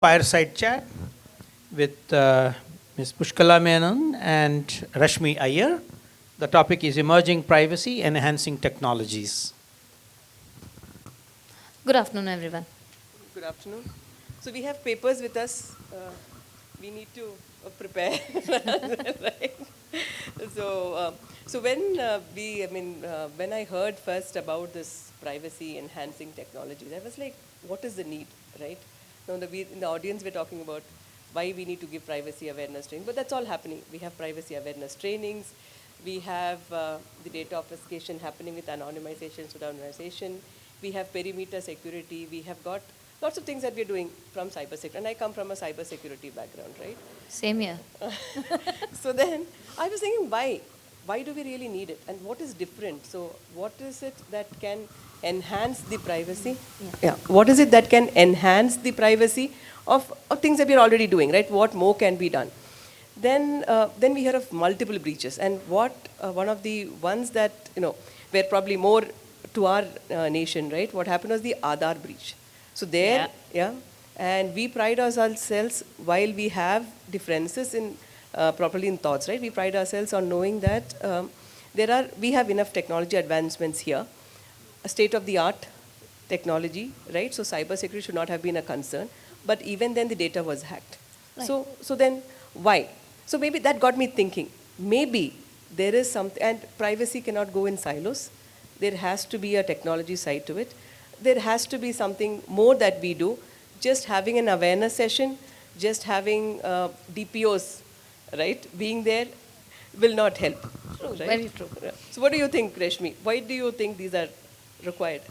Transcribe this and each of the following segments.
fireside chat with Ms. Pushkala Menon and Rashmi Iyer. The topic is emerging privacy enhancing technologies. Good afternoon, everyone. Good afternoon. So we have papers with us. We need to prepare, right? So when I heard first about this privacy enhancing technologies, I was like, what is the need, right? Now in the audience we're talking about why we need to give privacy awareness training, but that's all happening. We have privacy awareness trainings. We have the data obfuscation happening with anonymization, pseudonymization. We have perimeter security. We have got lots of things that we're doing from cybersecurity. And I come from a cybersecurity background, right? Same here. So then I was thinking, why? Why do we really need it? And what is different? So what is it that can enhance the privacy? Yeah. What is it that can enhance the privacy of things that we're already doing, right? What more can be done? Then we hear of multiple breaches. And what one of the ones that, were probably more to our nation, right? What happened was the Aadhaar breach. So and we pride ourselves, while we have differences in properly in thoughts, right? We pride ourselves on knowing that we have enough technology advancements here, a state-of-the-art technology, right? So cybersecurity should not have been a concern, but even then the data was hacked. Right. So then why? So maybe that got me thinking. Maybe there is something, and privacy cannot go in silos. There has to be a technology side to it. There has to be something more that we do. Just having an awareness session, just having DPOs, right, being there will not help. True, right? very true. Yeah. So what do you think, Reshmi? Why do you think these are required?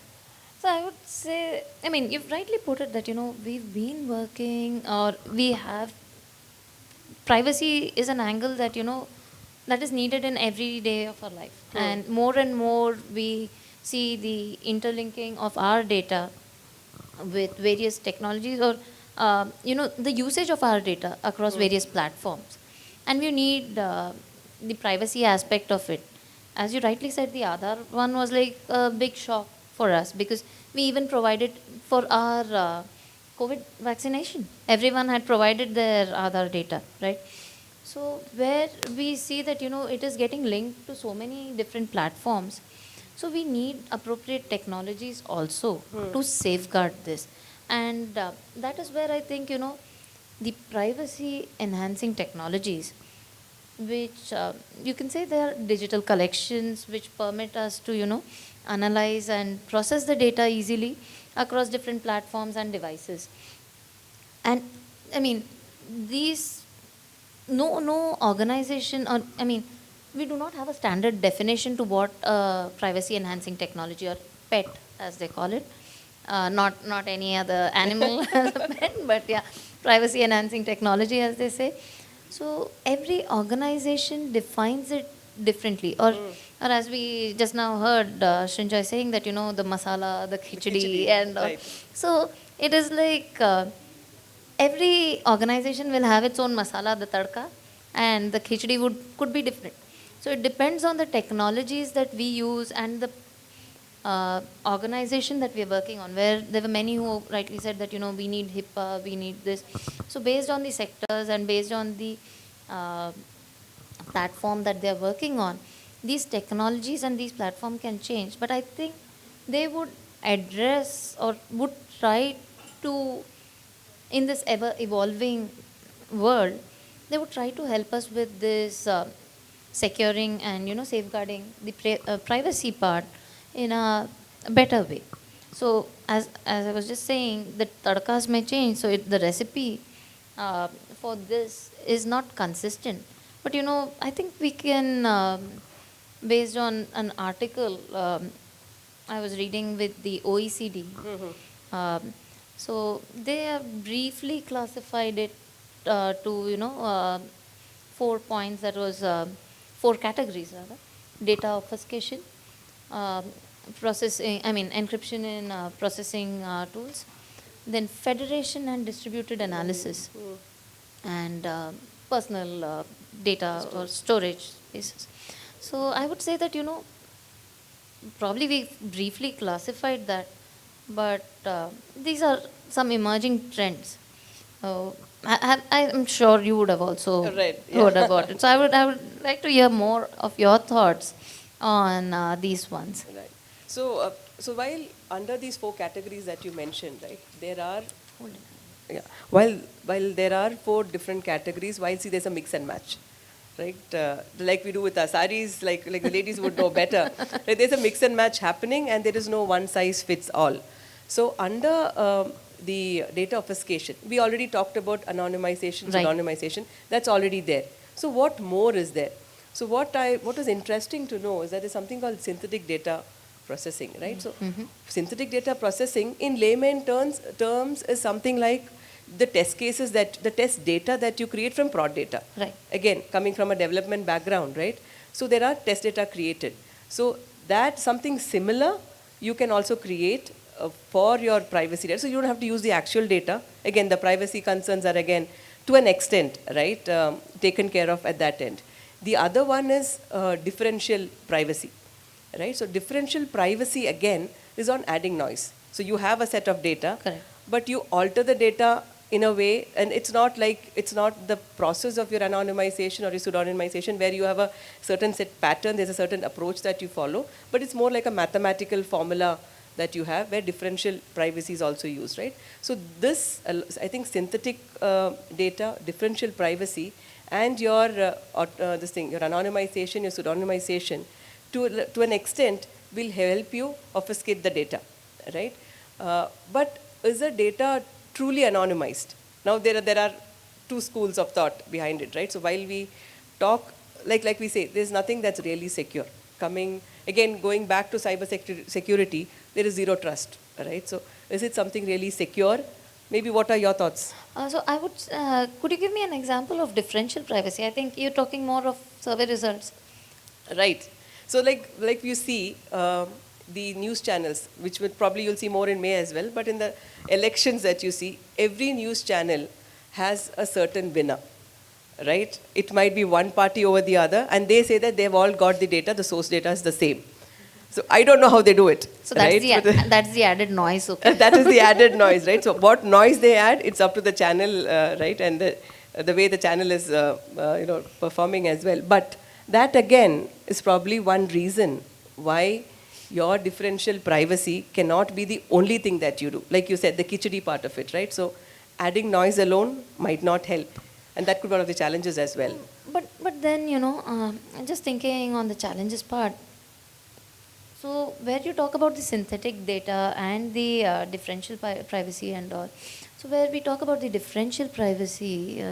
So I would say, you've rightly put it that, we've been working or we have, privacy is an angle that, that is needed in every day of our life. And more we see the interlinking of our data with various technologies or, the usage of our data across various platforms. And we need the privacy aspect of it. As you rightly said, the Aadhaar one was like a big shock for us because we even provided for our COVID vaccination. Everyone had provided their Aadhaar data, right? So where we see that, it is getting linked to so many different platforms. So we need appropriate technologies also to safeguard this. And that is where I think, the privacy enhancing technologies, which you can say they are digital collections which permit us to, analyze and process the data easily across different platforms and devices. And these, no organization or, we do not have a standard definition to what privacy enhancing technology or pet as they call it. Not any other animal as a pet, but yeah, privacy enhancing technology as they say. So every organization defines it differently. Or as we just now heard Srinjoy saying that, the masala, the khichdi and all. Right. So it is like every organization will have its own masala, the tadka, and the khichdi could be different. So it depends on the technologies that we use and the organization that we are working on, where there were many who rightly said that, we need HIPAA, we need this. So based on the sectors and based on the platform that they are working on, these technologies and these platforms can change. But I think they would address or would try to, in this ever evolving world, they would try to help us with this securing and safeguarding the privacy part in a better way. So as I was just saying, the tadkas may change, so the recipe for this is not consistent. But I think we can, based on an article I was reading with the OECD. So they have briefly classified it to 4 points. That was 4 categories rather: data obfuscation, processing. Encryption in processing tools, then federation and distributed analysis, and personal data or storage spaces. So I would say that probably we briefly classified that, but these are some emerging trends. Oh, I'm sure you would have also Right, heard yeah. about it. So I would like to hear more of your thoughts on these ones. Right. So while under these four categories that you mentioned, right, there are, Hold it. yeah, while there are four different categories, while see there's a mix and match, right? Like we do with our saris, like the ladies would know better. Right? There's a mix and match happening, and there is no one size fits all. So under the data obfuscation, we already talked about anonymization, Right. pseudonymization. That's already there. So what more is there? So what was interesting to know is that there's something called synthetic data processing, right? So synthetic data processing in layman terms is something like the test cases the test data that you create from prod data. Right. Again, coming from a development background, right? So there are test data created. So that something similar you can also create for your privacy data. So you don't have to use the actual data. Again, the privacy concerns are again to an extent, right, taken care of at that end. The other one is differential privacy, right? So differential privacy again is on adding noise. So you have a set of data, Correct. but you alter the data in a way, and it's not the process of your anonymization or your pseudonymization where you have a certain set pattern, there's a certain approach that you follow, but it's more like a mathematical formula that you have where differential privacy is also used, right? So this, I think synthetic data, differential privacy, and your your anonymization, your pseudonymization, to an extent will help you obfuscate the data, right? But is the data truly anonymized? Now there are two schools of thought behind it, right? So while we talk, like we say, there's nothing that's really secure. Going back to cyber security, there is zero trust, right? So is it something really secure? Maybe what are your thoughts? So I would, could you give me an example of differential privacy? I think you're talking more of survey results. Right. So like you see the news channels, which will probably you'll see more in May as well, but in the elections that you see, every news channel has a certain winner, right? It might be one party over the other, and they say that they've all got the data, the source data is the same. So I don't know how they do it. So that's right? that's the added noise. Okay. That is the added noise, right? So what noise they add, it's up to the channel, right? And the way the channel is, performing as well. But that again is probably one reason why your differential privacy cannot be the only thing that you do. Like you said, the khichdi part of it, right? So adding noise alone might not help. And that could be one of the challenges as well. But then, just thinking on the challenges part. So where you talk about the synthetic data and the differential privacy and all, so where we talk about the differential privacy,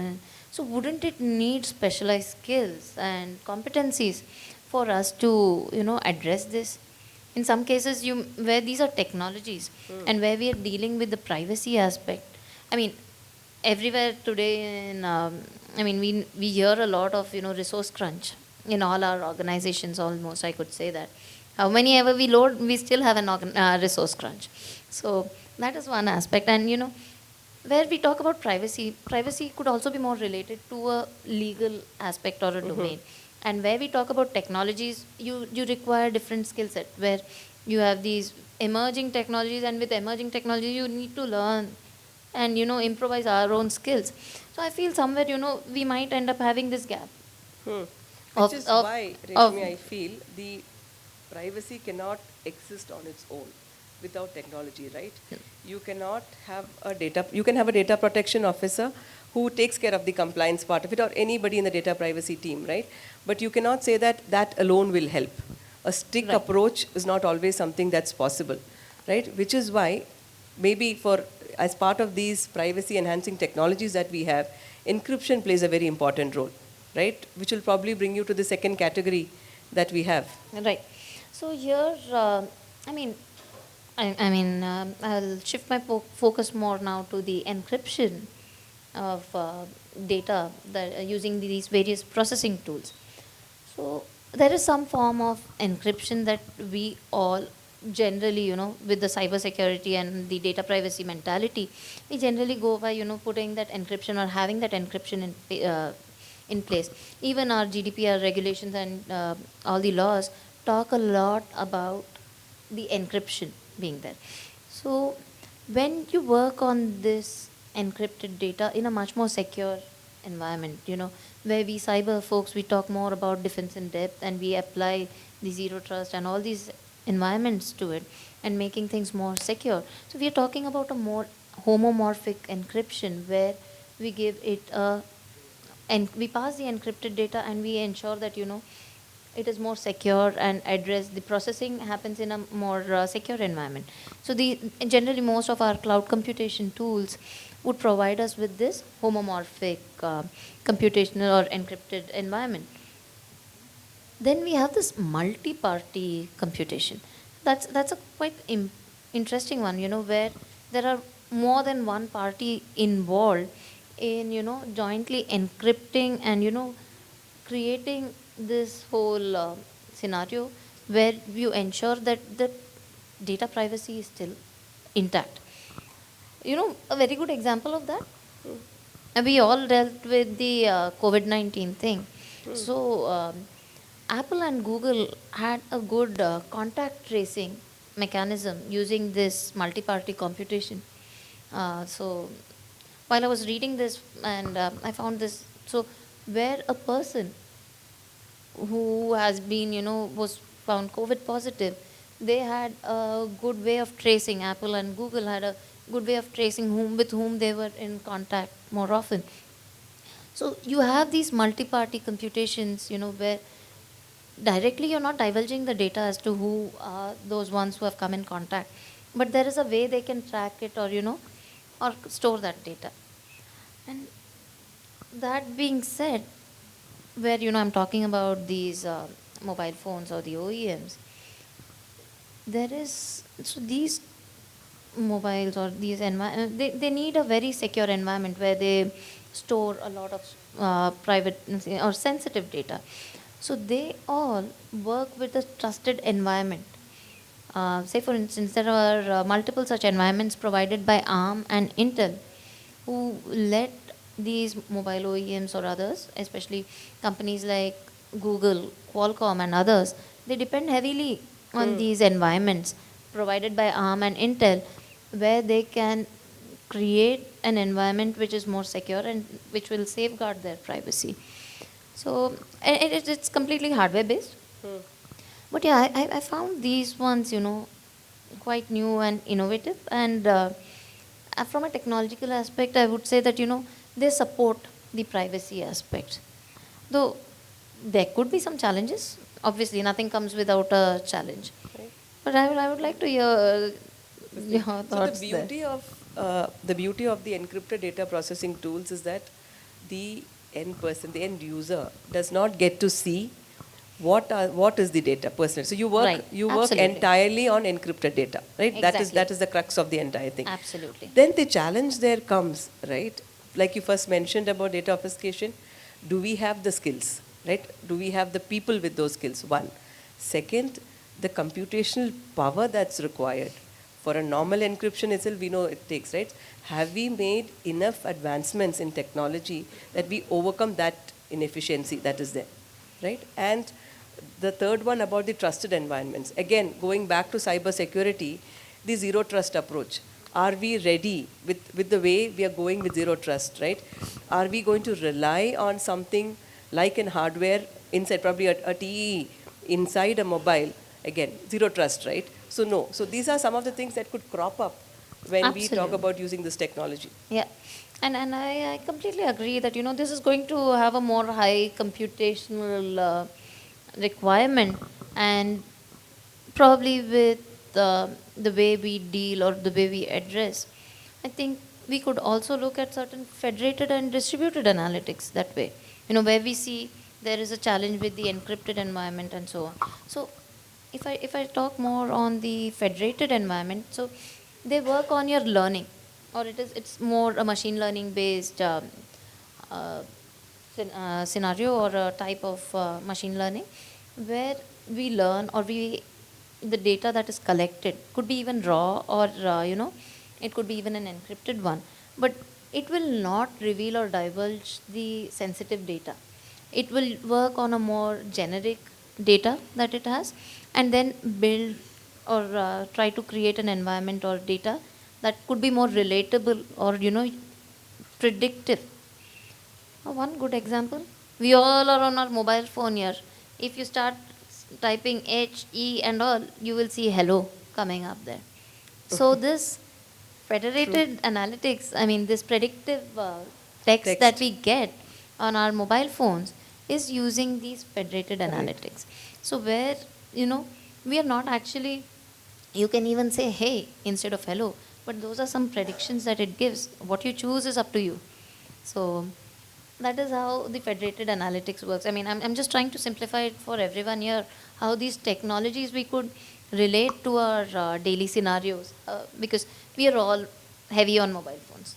so wouldn't it need specialized skills and competencies for us to, address this? In some cases, where these are technologies and where we are dealing with the privacy aspect. I mean, everywhere today we hear a lot of resource crunch in all our organizations. Almost, I could say that how many ever we load, we still have an resource crunch. So that is one aspect. And where we talk about privacy could also be more related to a legal aspect or a domain. And where we talk about technologies, you require different skill set, where you have these emerging technologies, and with emerging technology you need to learn and improvise our own skills. So I feel somewhere we might end up having this gap. Which is why, Reshmi, I feel the privacy cannot exist on its own without technology, right? You cannot have you can have a data protection officer who takes care of the compliance part of it, or anybody in the data privacy team, right? But you cannot say that that alone will help. A strict approach is not always something that's possible, right? Which is why maybe as part of these privacy enhancing technologies that we have, encryption plays a very important role, right? Which will probably bring you to the second category that we have. Right. So here, I'll shift my focus more now to the encryption of data that using these various processing tools. So there is some form of encryption that we all generally, with the cyber security and the data privacy mentality, we generally go by, putting that encryption or having that encryption in place. Even our GDPR regulations and all the laws talk a lot about the encryption being there. So when you work on this encrypted data in a much more secure environment, where we cyber folks, we talk more about defense in depth, and we apply the zero trust and all these environments to it, and making things more secure. So we are talking about a more homomorphic encryption, where we give it a, and we pass the encrypted data, and we ensure that it is more secure, and address the processing happens in a more secure environment. So the generally most of our cloud computation tools would provide us with this homomorphic computational or encrypted environment. Then we have this multi-party computation. That's a quite interesting one, where there are more than one party involved in jointly encrypting and creating this whole scenario, where you ensure that the data privacy is still intact. A very good example of that, we all dealt with the COVID-19 thing. So Apple and Google had a good contact tracing mechanism using this multi-party computation. So while I was reading this, and I found this, so where a person who has been, was found COVID positive, they had a good way of tracing. Apple and Google had a good way of tracing with whom they were in contact more often. So you have these multi-party computations, where directly you're not divulging the data as to who are those ones who have come in contact, but there is a way they can track it, or or store that data. And that being said, where I'm talking about these mobile phones or the OEMs, there is, so these mobiles or these they need a very secure environment where they store a lot of private or sensitive data. So they all work with a trusted environment. Say for instance, there are multiple such environments provided by ARM and Intel, who let these mobile OEMs or others, especially companies like Google, Qualcomm and others, they depend heavily on these environments provided by ARM and Intel, where they can create an environment which is more secure and which will safeguard their privacy. So it's completely hardware based. But yeah, I found these ones, quite new and innovative. And from a technological aspect, I would say that, they support the privacy aspect. Though there could be some challenges. Obviously, nothing comes without a challenge. Right. But I would like to hear your thoughts So there. the beauty of the encrypted data processing tools is that the end person, the end user, does not get to see what is the data personally. So you work Right. Absolutely. entirely on encrypted data, right? Exactly. That is the crux of the entire thing. Absolutely. Then the challenge there comes, right? Like you first mentioned about data obfuscation, do we have the skills, right? Do we have the people with those skills? One. Second, the computational power that's required. For a normal encryption itself, we know it takes, right? Have we made enough advancements in technology that we overcome that inefficiency that is there, right? And the third one about the trusted environments. Again, going back to cyber security, the zero trust approach. Are we ready with the way we are going with zero trust, right? Are we going to rely on something like in hardware inside, probably a TE inside a mobile? Again, zero trust, right? So no. So these are some of the things that could crop up when we talk Absolutely. about using this technology. Yeah, and I completely agree that this is going to have a more high computational requirement, and probably with the way we deal or the way we address, I think we could also look at certain federated and distributed analytics that way. Where we see there is a challenge with the encrypted environment and so on. So if I talk more on the federated environment, so they work on your learning, or it's more a machine learning based uh, scenario, or a type of machine learning, where we learn, or the data that is collected could be even raw, or it could be even an encrypted one, but it will not reveal or divulge the sensitive data. It will work on a more generic data that it has, and then build or try to create an environment or data that could be more relatable, or predictive. One good example, we all are on our mobile phone here. If you start typing H, E, and all, you will see hello coming up there. So this federated analytics, I mean, this predictive text that Text. we get on our mobile phones is using these federated Right. analytics. So where, we are not actually, you can even say hey instead of hello, but those are some predictions that it gives. What you choose is up to you. So that is how the federated analytics works. I mean, I'm just trying to simplify it for everyone here, how these technologies we could relate to our daily scenarios, because we are all heavy on mobile phones.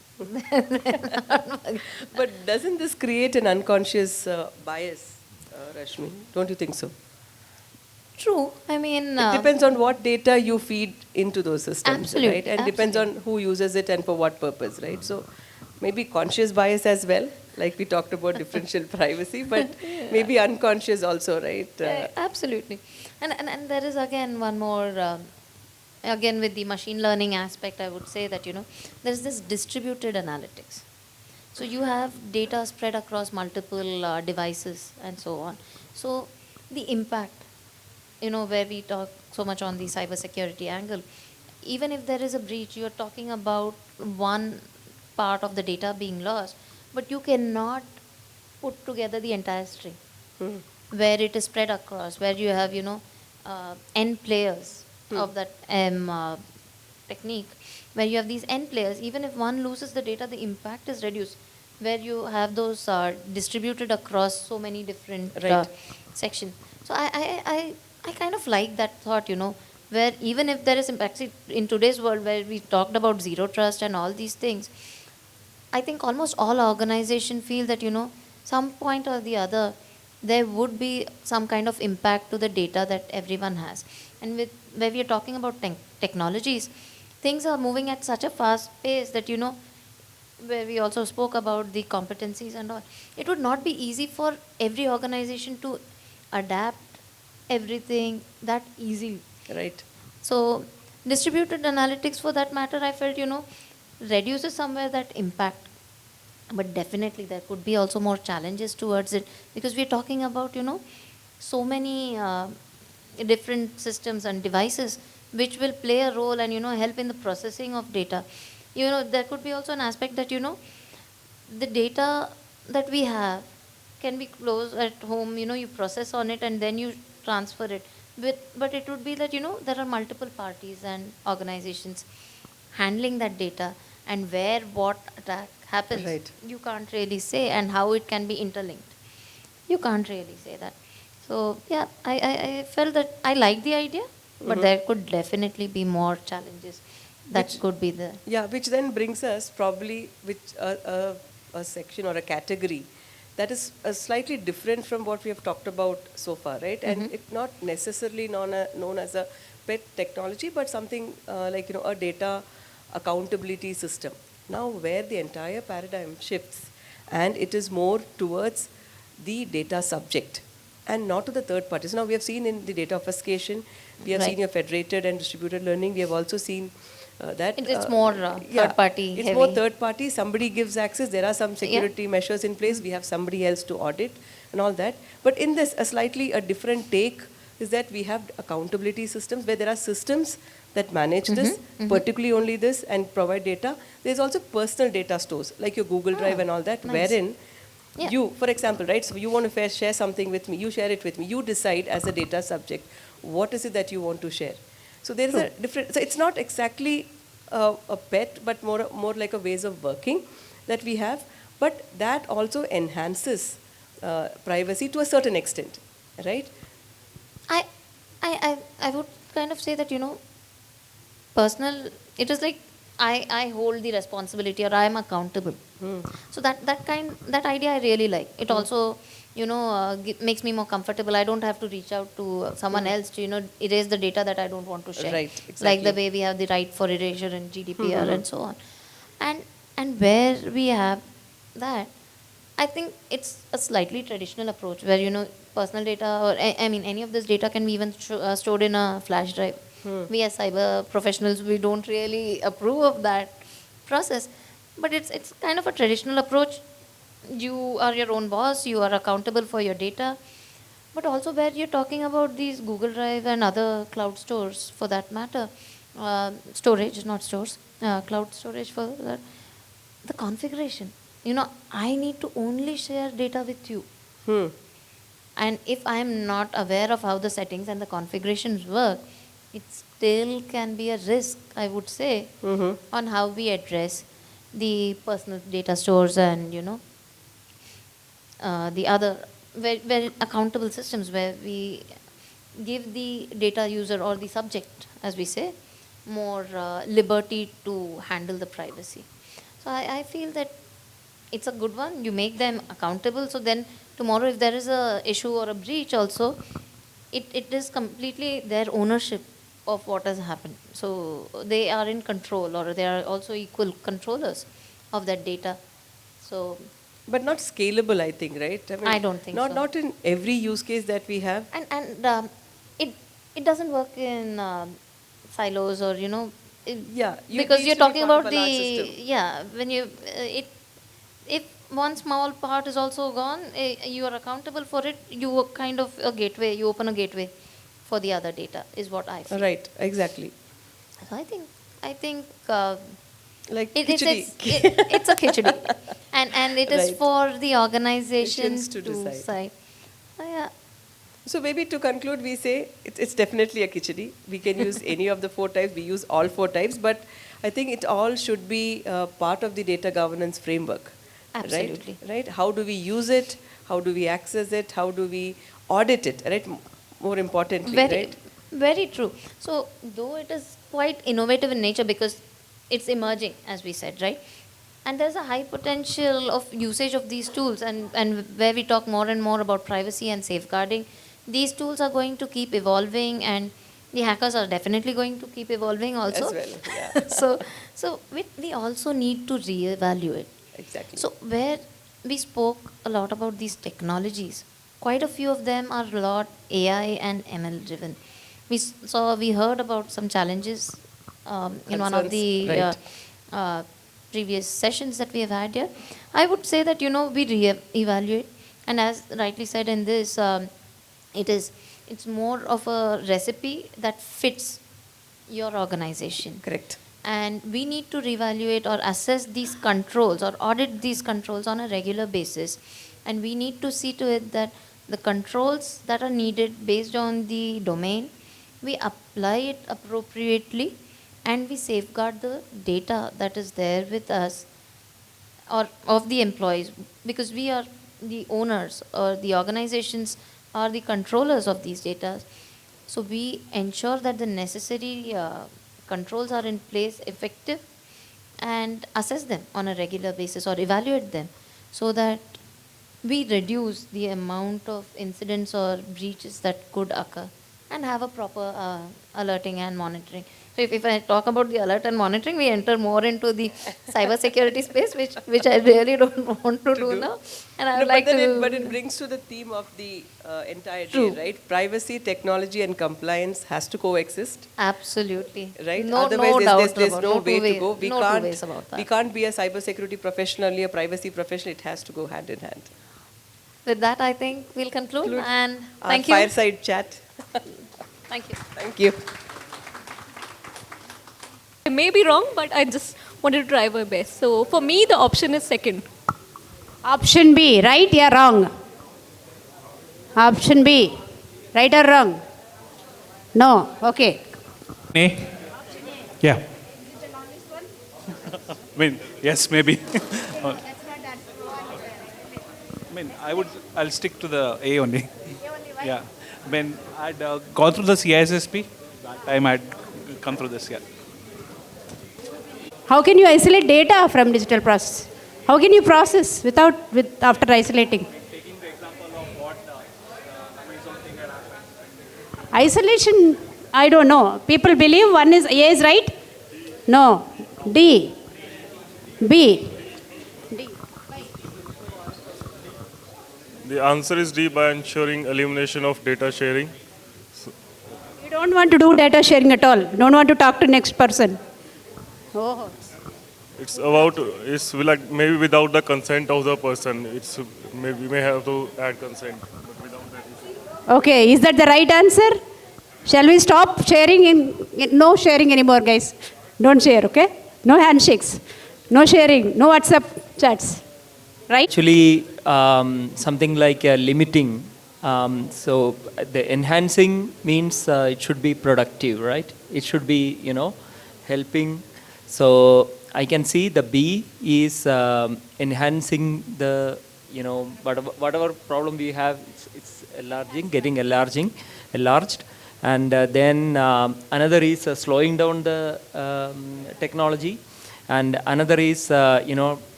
But doesn't this create an unconscious bias, Rashmi? Don't you think so? True. I mean, It depends on what data you feed into those systems, Absolute, right? And depends on who uses it and for what purpose, right? So maybe conscious bias as well, like we talked about differential privacy, but maybe unconscious also, right? absolutely. And there is again one more, again with the machine learning aspect, I would say that, there's this distributed analytics. So you have data spread across multiple devices and so on. So the impact, where we talk so much on the cybersecurity angle, even if there is a breach, you're talking about one part of the data being lost, but you cannot put together the entire string where it is spread across, where you have, n players of that technique, where you have these n players. Even if one loses the data, the impact is reduced, where you have those distributed across so many different Right. sections. So I kind of like that thought, where even if there is impact, see, in today's world where we talked about zero trust and all these things, I think almost all organizations feel that, some point or the other, there would be some kind of impact to the data that everyone has. And with where we are talking about technologies, things are moving at such a fast pace that, where we also spoke about the competencies and all, it would not be easy for every organization to adapt everything that easily. Right. So distributed analytics, for that matter, I felt, reduces somewhere that impact. But definitely there could be also more challenges towards it, because we're talking about, so many different systems and devices which will play a role and, help in the processing of data. There could be also an aspect that, the data that we have can be closed at home, you process on it and then you transfer it. But it would be that, there are multiple parties and organizations handling that data, and where what attack happens, Right. you can't really say, and how it can be interlinked. You can't really say that. So, yeah, I felt that I like the idea, but there could definitely be more challenges that Which- could be there. Yeah, which then brings us probably which a section or a category that is slightly different from what we have talked about so far, right? And it's not necessarily known as a pet technology, but something like a data accountability system. Now, where the entire paradigm shifts, and it is more towards the data subject and not to the third parties. Now, we have seen in the data obfuscation, we have Right. seen your federated and distributed learning. We have also seen that It's more third party It's heavy. more third party. Somebody gives access. There are some security measures in place. We have somebody else to audit and all that. But in this, a different take is that we have accountability systems where there are systems that manage this, particularly only this, and provide data. There's also personal data stores like your Google Drive and all that, nice. wherein Yeah. you, for example, right? So you want to share something with me. You share it with me. You decide as a data subject what is it that you want to share. So there is a different. So it's not exactly a pet, but more like a ways of working that we have. But that also enhances privacy to a certain extent, right? I, I would kind of say that, personal, it is like I hold the responsibility, or I am accountable. So that idea I really like. It also, makes me more comfortable. I don't have to reach out to someone else to, erase the data that I don't want to share. Right, Like the exactly. way we have the right for erasure in GDPR and so on. And where we have that, I think it's a slightly traditional approach where, personal data, or I mean, any of this data can be even stored in a flash drive. We as cyber professionals, we don't really approve of that process. but it's kind of a traditional approach. You are your own boss, you are accountable for your data, but also where you're talking about these Google Drive and other cloud stores for that matter, storage, not stores, cloud storage for that, the configuration. I need to only share data with you. Hmm. And if I am not aware of how the settings and the configurations work, it still can be a risk, I would say, on how we address the personal data stores and, the other very accountable systems where we give the data user or the subject, as we say, more liberty to handle the privacy. So I feel that it's a good one. You make them accountable. So then tomorrow, if there is a issue or a breach, also, it is completely their ownership of what has happened. So they are in control, or they are also equal controllers of that data. So But not scalable, I think, right? I mean, I don't think not, so. Not in every use case that we have. and it doesn't work in silos, or Yeah, it because needs you're to be talking part of about a large the system. when you if one small part is also gone, you are accountable for it. You are kind of a gateway. You open a gateway for the other data, is what I feel. Right, exactly. So I think Like it's khichdi. it's a khichdi, and it is Right. for the organization Nations to decide. decide. Yeah. So maybe to conclude, we say it's definitely a khichdi. We can use any of the four types. We use all four types, but I think it all should be part of the data governance framework. Absolutely. Right? How do we use it? How do we access it? How do we audit it? Right? More importantly, Very, right? very true. So, though it is quite innovative in nature because it's emerging, as we said, right? And there's a high potential of usage of these tools, and where we talk more and more about privacy and safeguarding, these tools are going to keep evolving, and the hackers are definitely going to keep evolving also. As well, yeah. So we also need to reevaluate. Exactly. So where we spoke a lot about these technologies, quite a few of them are a lot AI and ML driven. We heard about some challenges in one of Concerns, the right. previous sessions that we have had here. I would say that we re-evaluate, and as rightly said in this, it's more of a recipe that fits your organization. Correct. And we need to reevaluate or assess these controls or audit these controls on a regular basis. And we need to see to it that the controls that are needed based on the domain, we apply it appropriately, and we safeguard the data that is there with us or of the employees, because we are the owners, or the organizations are the controllers of these data. So we ensure that the necessary controls are in place, effective, and assess them on a regular basis or evaluate them, so that we reduce the amount of incidents or breaches that could occur, and have a proper alerting and monitoring. So if I talk about the alert and monitoring, we enter more into the cyber security space, which I really don't want to do now. And I would like to. But it brings to the theme of the entire day, True. right? Privacy, technology, and compliance has to coexist. Absolutely. Right? No, Otherwise, no there's, doubt there's, there's about, no way two to go. We no can't. two ways about that. We can't be a cybersecurity professional, a privacy professional. It has to go hand in hand. With that, I think we'll conclude. And Our thank you. fireside chat. Thank you. Thank you. I may be wrong, but I just wanted to try my best. So for me, the option is second. Option B, right or wrong? Option B, right or wrong? No, okay. A? Yeah. I mean, yes, maybe. I'll stick to the A only. Yeah. I mean, I'd gone through the CISSP. That time I'd come through this, yeah. How can you isolate data from digital process? How can you process after isolating? Taking the example of what Amazon thing had happened. Isolation, I don't know. People believe one is A is right? No. D. B. The answer is D, by ensuring elimination of data sharing. You don't want to do data sharing at all. Don't want to talk to next person. Oh. It's about, it's like maybe without the consent of the person. It's maybe we may have to add consent, but without that. Okay, is that the right answer? Shall we stop sharing? No sharing anymore, guys. Don't share, okay? No handshakes, no sharing, no WhatsApp chats, right? Actually, something like limiting. So the enhancing means it should be productive, right? It should be, helping. So I can see the B is enhancing the, whatever problem we have, it's enlarged. And then another is slowing down the technology. And another is,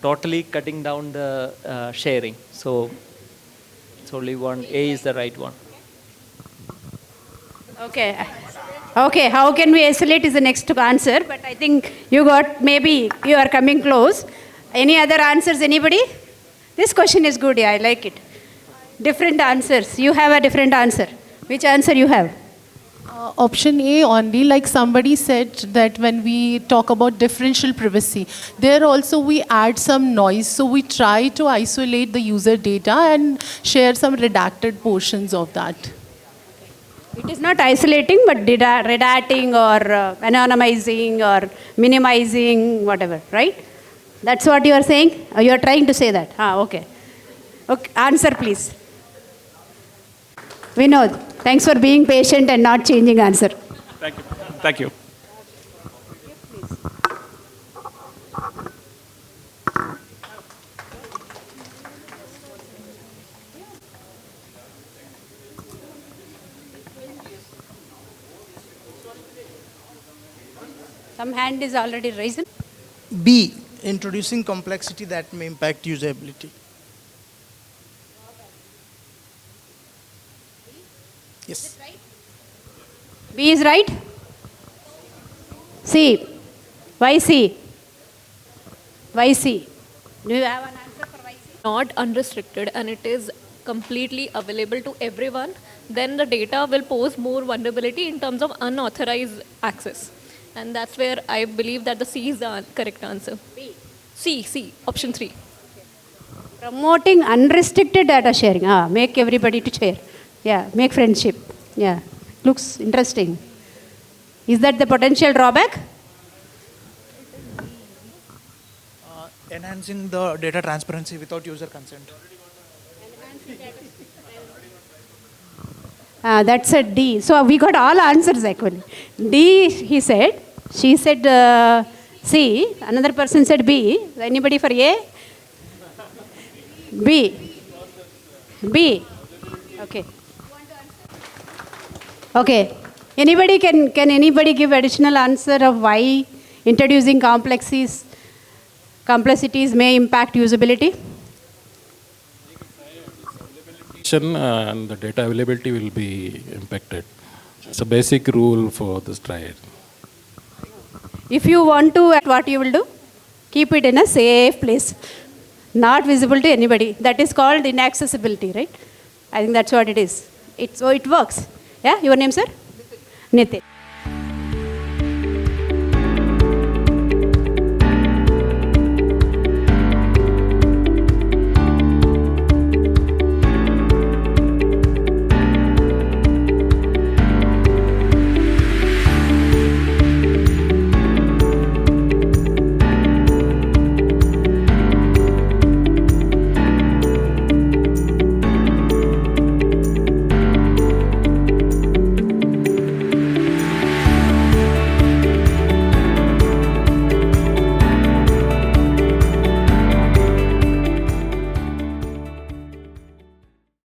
totally cutting down the sharing. So it's only one. A is the right one. Okay. Okay, how can we isolate is the next answer, but I think maybe you are coming close. Any other answers, anybody? This question is good, yeah, I like it. Different answers. You have a different answer. Which answer you have? Option A only, like somebody said that when we talk about differential privacy, there also we add some noise. So we try to isolate the user data and share some redacted portions of that. It is not isolating, but redacting or anonymizing or minimizing, whatever, right? That's what you are saying? You are trying to say that? Okay. Okay, answer please. Vinod, thanks for being patient and not changing answer. Thank you. Thank you. Some hand is already raised. B, introducing complexity that may impact usability. Yes. B is right? C. Why C? Why C? Do you have an answer for why C? Not unrestricted and it is completely available to everyone, then the data will pose more vulnerability in terms of unauthorized access. And that's where I believe that the C is the correct answer. B. C, option 3. Promoting unrestricted data sharing. Make everybody to share. Yeah, make friendship. Yeah, looks interesting. Is that the potential drawback? Enhancing the data transparency without user consent. That's a D. So we got all answers actually. D, he said. She said C. Another person said B. Anybody for A? B. B. Okay. Okay. Anybody can anybody give additional answer of why introducing complexities may impact usability? And the data availability will be impacted. It's a basic rule for this triad. If you want to, what you will do? Keep it in a safe place, not visible to anybody. That is called inaccessibility, right? I think that's what it is. So it works. Yeah, your name, sir? Nitin.